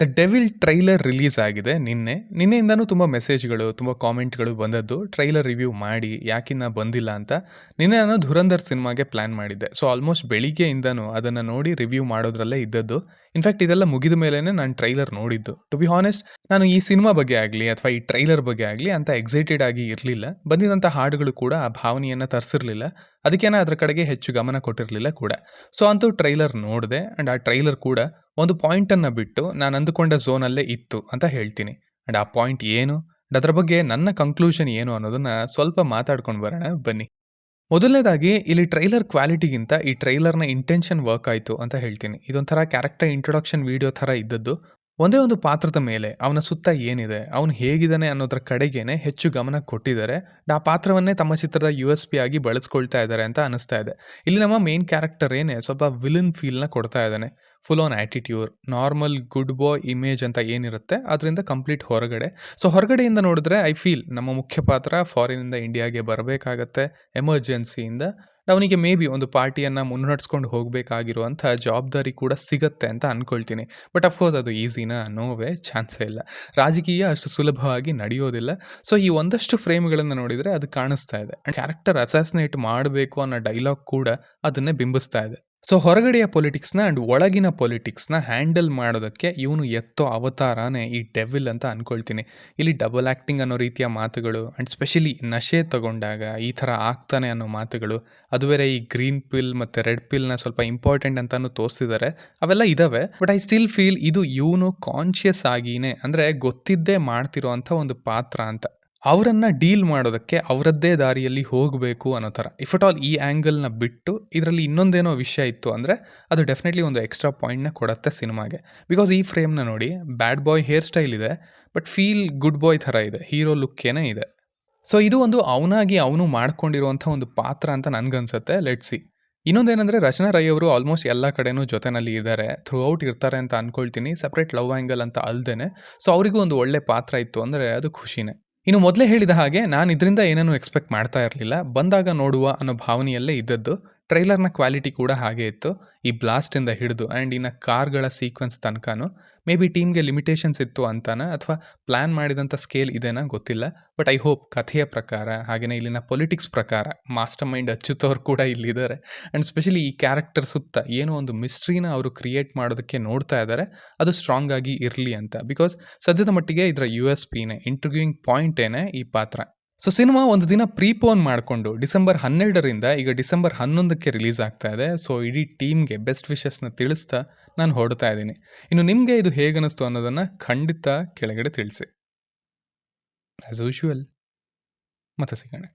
The devil trailer release ಆಗಿದೆ ನಿನ್ನೆಯಿಂದನೂ ತುಂಬ ಮೆಸೇಜ್ಗಳು ತುಂಬ ಕಾಮೆಂಟ್ಗಳು ಬಂದದ್ದು ಟ್ರೈಲರ್ ರಿವ್ಯೂ ಮಾಡಿ ಯಾಕಿನ್ನ ಬಂದಿಲ್ಲ ಅಂತ. ನಿನ್ನೆ ನಾನು ಧುರಂಧರ್ ಸಿನಿಮಾಗೆ ಪ್ಲ್ಯಾನ್ ಮಾಡಿದ್ದೆ. ಸೊ ಆಲ್ಮೋಸ್ಟ್ ಬೆಳಿಗ್ಗೆಯಿಂದನೂ ಅದನ್ನು ನೋಡಿ ರಿವ್ಯೂ ಮಾಡೋದ್ರಲ್ಲೇ ಇದ್ದದ್ದು. ಇನ್ಫ್ಯಾಕ್ಟ್ ಇದೆಲ್ಲ ಮುಗಿದ ಮೇಲೇ ನಾನು ಟ್ರೈಲರ್ ನೋಡಿದ್ದು. ಟು ಬಿ ಹಾನೆಸ್ಟ್, ನಾನು ಈ ಸಿನಿಮಾ ಬಗ್ಗೆ ಆಗಲಿ ಅಥವಾ ಈ ಟ್ರೈಲರ್ ಬಗ್ಗೆ ಆಗಲಿ ಅಂತ ಎಕ್ಸೈಟೆಡ್ ಆಗಿ ಇರಲಿಲ್ಲ. ಬಂದಿದ್ದಂಥ ಹಾಡುಗಳು ಕೂಡ ಆ ಭಾವನೆಯನ್ನು ತರಿಸಿರಲಿಲ್ಲ. ಅದಕ್ಕೇನೆ ಅದರ ಕಡೆಗೆ ಹೆಚ್ಚು ಗಮನ ಕೊಟ್ಟಿರಲಿಲ್ಲ ಕೂಡ. ಸೊ ಅಂತೂ ಟ್ರೈಲರ್ ನೋಡಿದೆ ಆ್ಯಂಡ್ ಆ ಟ್ರೈಲರ್ ಕೂಡ ಒಂದು ಪಾಯಿಂಟನ್ನು ಬಿಟ್ಟು ನಾನು ಅಂದುಕೊಂಡ ಝೋನಲ್ಲೇ ಇತ್ತು ಅಂತ ಹೇಳ್ತೀನಿ. ಆ್ಯಂಡ್ ಆ ಪಾಯಿಂಟ್ ಏನು, ಅದರ ಬಗ್ಗೆ ನನ್ನ ಕನ್ಕ್ಲೂಷನ್ ಏನು ಅನ್ನೋದನ್ನು ಸ್ವಲ್ಪ ಮಾತಾಡ್ಕೊಂಡು ಬರೋಣ ಬನ್ನಿ. ಮೊದಲನೇದಾಗಿ ಇಲ್ಲಿ ಟ್ರೈಲರ್ ಕ್ವಾಲಿಟಿಗಿಂತ ಈ ಟ್ರೈಲರ್ನ ಇಂಟೆನ್ಷನ್ ವರ್ಕ್ ಆಯಿತು ಅಂತ ಹೇಳ್ತೀನಿ. ಇದೊಂಥರ ಕ್ಯಾರೆಕ್ಟರ್ ಇಂಟ್ರೊಡಕ್ಷನ್ ವಿಡಿಯೋ ಥರ ಇದ್ದದ್ದು. ಒಂದೇ ಒಂದು ಪಾತ್ರದ ಮೇಲೆ ಅವನ ಸುತ್ತ ಏನಿದೆ, ಅವನು ಹೇಗಿದ್ದಾನೆ ಅನ್ನೋದ್ರ ಕಡೆಗೇನೆ ಹೆಚ್ಚು ಗಮನ ಕೊಟ್ಟಿದ್ದಾರೆ. ಆ ಪಾತ್ರವನ್ನೇ ತಮ್ಮ ಚಿತ್ರದ USP ಆಗಿ ಬಳಸ್ಕೊಳ್ತಾ ಇದ್ದಾರೆ ಅಂತ ಅನಿಸ್ತಾ ಇದೆ. ಇಲ್ಲಿ ನಮ್ಮ ಮೇನ್ ಕ್ಯಾರೆಕ್ಟರ್ ಏನೇ ಸ್ವಲ್ಪ ವಿಲನ್ ಫೀಲ್ನ ಕೊಡ್ತಾ ಇದ್ದಾನೆ. Full on attitude, normal good boy image ಅಂತ ಏನಿರುತ್ತೆ ಅದರಿಂದ ಕಂಪ್ಲೀಟ್ ಹೊರಗಡೆ. ಸೊ ಹೊರಗಡೆಯಿಂದ ನೋಡಿದ್ರೆ ಐ ಫೀಲ್ ನಮ್ಮ ಮುಖ್ಯ ಪಾತ್ರ ಫಾರಿನಿಂದ ಇಂಡಿಯಾಗೆ ಬರಬೇಕಾಗತ್ತೆ ಎಮರ್ಜೆನ್ಸಿಯಿಂದ. ಅವನಿಗೆ ಮೇ ಬಿ ಒಂದು ಪಾರ್ಟಿಯನ್ನು ಮುನ್ನಡೆಸ್ಕೊಂಡು ಹೋಗಬೇಕಾಗಿರುವಂಥ ಜವಾಬ್ದಾರಿ ಕೂಡ ಸಿಗತ್ತೆ ಅಂತ ಅಂದ್ಕೊಳ್ತೀನಿ. ಬಟ್ ಅಫ್ಕೋರ್ಸ್ ಅದು ಈಸಿನಾ? ನೋವೇ, ಚಾನ್ಸೇ ಇಲ್ಲ. ರಾಜಕೀಯ ಅಷ್ಟು ಸುಲಭವಾಗಿ ನಡೆಯೋದಿಲ್ಲ. ಸೊ ಈ ಒಂದಷ್ಟು ಫ್ರೇಮ್ಗಳನ್ನು ನೋಡಿದರೆ ಅದು ಕಾಣಿಸ್ತಾ ಇದೆ. ಕ್ಯಾರೆಕ್ಟರ್ ಅಸಾಸಿನೇಟ್ ಮಾಡಬೇಕು ಅನ್ನೋ ಡೈಲಾಗ್ ಕೂಡ ಅದನ್ನೇ ಬಿಂಬಿಸ್ತಾ ಇದೆ. ಸೊ ಹೊರಗಡೆಯ ಪೊಲಿಟಿಕ್ಸ್ನ ಆ್ಯಂಡ್ ಒಳಗಿನ ಪೊಲಿಟಿಕ್ಸ್ನ ಹ್ಯಾಂಡಲ್ ಮಾಡೋದಕ್ಕೆ ಇವನು ಎತ್ತೋ ಅವತಾರನೇ ಈ ಡೆವಿಲ್ ಅಂತ ಅಂದ್ಕೊಳ್ತೀನಿ. ಇಲ್ಲಿ ಡಬಲ್ ಆ್ಯಕ್ಟಿಂಗ್ ಅನ್ನೋ ರೀತಿಯ ಮಾತುಗಳು ಆ್ಯಂಡ್ ಸ್ಪೆಷಲಿ ನಶೆ ತಗೊಂಡಾಗ ಈ ಥರ ಆಗ್ತಾನೆ ಅನ್ನೋ ಮಾತುಗಳು, ಅದು ಬೇರೆ ಈ ಗ್ರೀನ್ ಪಿಲ್ ಮತ್ತು ರೆಡ್ ಪಿಲ್ನ ಸ್ವಲ್ಪ ಇಂಪಾರ್ಟೆಂಟ್ ಅಂತಲೂ ತೋರಿಸಿದ್ದಾರೆ. ಅವೆಲ್ಲ ಇದ್ದಾವೆ. ಬಟ್ ಐ ಸ್ಟಿಲ್ ಫೀಲ್ ಇದು ಇವನು ಕಾನ್ಷಿಯಸ್ ಆಗಿನೇ, ಅಂದರೆ ಗೊತ್ತಿದ್ದೇ ಮಾಡ್ತಿರೋ ಅಂಥ ಒಂದು ಪಾತ್ರ ಅಂತ. ಅವರನ್ನು ಡೀಲ್ ಮಾಡೋದಕ್ಕೆ ಅವರದ್ದೇ ದಾರಿಯಲ್ಲಿ ಹೋಗಬೇಕು ಅನ್ನೋ ಥರ. ಇಫ್ ಅಟ್ ಆಲ್ ಈ ಆ್ಯಂಗಲ್ನ ಬಿಟ್ಟು ಇದರಲ್ಲಿ ಇನ್ನೊಂದೇನೋ ವಿಷಯ ಇತ್ತು ಅಂದರೆ ಅದು ಡೆಫಿನೆಟ್ಲಿ ಒಂದು ಎಕ್ಸ್ಟ್ರಾ ಪಾಯಿಂಟ್ನ ಕೊಡುತ್ತೆ ಸಿನಿಮಾಗೆ. ಬಿಕಾಸ್ ಈ ಫ್ರೇಮ್ನ ನೋಡಿ, ಬ್ಯಾಡ್ ಬಾಯ್ ಹೇರ್ ಸ್ಟೈಲ್ ಇದೆ, ಬಟ್ ಫೀಲ್ ಗುಡ್ ಬಾಯ್ ಥರ ಇದೆ, ಹೀರೋ ಲುಕ್ಕೇನೇ ಇದೆ. ಸೊ ಇದು ಒಂದು ಅವನಾಗಿ ಅವನು ಮಾಡ್ಕೊಂಡಿರುವಂಥ ಒಂದು ಪಾತ್ರ ಅಂತ ನನಗನ್ಸುತ್ತೆ. Let's see. ಇನ್ನೊಂದೇನೆಂದರೆ ರಚನಾ ರೈ ಅವರು ಆಲ್ಮೋಸ್ಟ್ ಎಲ್ಲ ಕಡೆನೂ ಜೊತೆನಲ್ಲಿ ಇದ್ದಾರೆ, ಥ್ರೂ ಔಟ್ ಇರ್ತಾರೆ ಅಂತ ಅಂದ್ಕೊಳ್ತೀನಿ. ಸಪ್ರೇಟ್ ಲವ್ ಆ್ಯಂಗಲ್ ಅಂತ ಅಲ್ದೇನೆ. ಸೊ ಅವರಿಗೂ ಒಂದು ಒಳ್ಳೆ ಪಾತ್ರ ಇತ್ತು ಅಂದರೆ ಅದು ಖುಷಿನೇ. ಇನ್ನು ಮೊದಲೇ ಹೇಳಿದ ಹಾಗೆ ನಾನು ಇದರಿಂದ ಏನೇನೂ ಎಕ್ಸ್ಪೆಕ್ಟ್ ಮಾಡ್ತಾ ಇರಲಿಲ್ಲ. ಬಂದಾಗ ನೋಡುವ ಅನ್ನೋ ಭಾವನೆಯಲ್ಲೇ ಇದ್ದದ್ದು. ಟ್ರೈಲರ್ನ ಕ್ವಾಲಿಟಿ ಕೂಡ ಹಾಗೆ ಇತ್ತು. ಈ ಬ್ಲಾಸ್ಟಿಂದ ಹಿಡಿದು ಆ್ಯಂಡ್ ಇನ್ನು ಕಾರ್ಗಳ ಸೀಕ್ವೆನ್ಸ್ ತನಕನೂ ಮೇ ಬಿ ಟೀಮ್ಗೆ ಲಿಮಿಟೇಷನ್ಸ್ ಇತ್ತು ಅಂತಾನ ಅಥವಾ ಪ್ಲ್ಯಾನ್ ಮಾಡಿದಂಥ ಸ್ಕೇಲ್ ಇದೇನಾ ಗೊತ್ತಿಲ್ಲ. ಬಟ್ ಐ ಹೋಪ್ ಕಥೆಯ ಪ್ರಕಾರ ಹಾಗೆಯೇ ಇಲ್ಲಿನ ಪೊಲಿಟಿಕ್ಸ್ ಪ್ರಕಾರ ಮಾಸ್ಟರ್ ಮೈಂಡ್ ಅಚ್ಚುತ್ತವ್ರು ಕೂಡ ಇಲ್ಲಿದ್ದಾರೆ. ಆ್ಯಂಡ್ ಸ್ಪೆಷಲಿ ಈ ಕ್ಯಾರೆಕ್ಟರ್ ಸುತ್ತ ಏನೋ ಒಂದು ಮಿಸ್ಟ್ರಿನ ಅವರು ಕ್ರಿಯೇಟ್ ಮಾಡೋದಕ್ಕೆ ನೋಡ್ತಾ ಇದ್ದಾರೆ. ಅದು ಸ್ಟ್ರಾಂಗ್ ಆಗಿ ಇರಲಿ ಅಂತ. ಬಿಕಾಸ್ ಸದ್ಯದ ಮಟ್ಟಿಗೆ ಇದರ USPನೇ, ಇಂಟ್ರಿಗ್ಯೂಯಿಂಗ್ ಪಾಯಿಂಟೇನೆ ಈ ಪಾತ್ರ. ಸೊ ಸಿನಿಮಾ ಒಂದು ದಿನ ಪ್ರೀಪೋನ್ ಮಾಡಿಕೊಂಡು ಡಿಸೆಂಬರ್ 12ರಿಂದ ಈಗ ಡಿಸೆಂಬರ್ 11ಕ್ಕೆ ರಿಲೀಸ್ ಆಗ್ತಾ ಇದೆ. ಸೊ ಇಡೀ ಟೀಮ್ಗೆ ಬೆಸ್ಟ್ ವಿಶಸ್ನ ತಿಳಿಸ್ತಾ ನಾನು ಹೊರಡ್ತಾ ಇದ್ದೀನಿ. ಇನ್ನು ನಿಮಗೆ ಇದು ಹೇಗನ್ನಿಸ್ತು ಅನ್ನೋದನ್ನು ಖಂಡಿತ ಕೆಳಗಡೆ ತಿಳಿಸಿ. ಆ್ಯಸ್ ಯೂಶುವಲ್ ಮತ್ತೆ ಸಿಗೋಣ.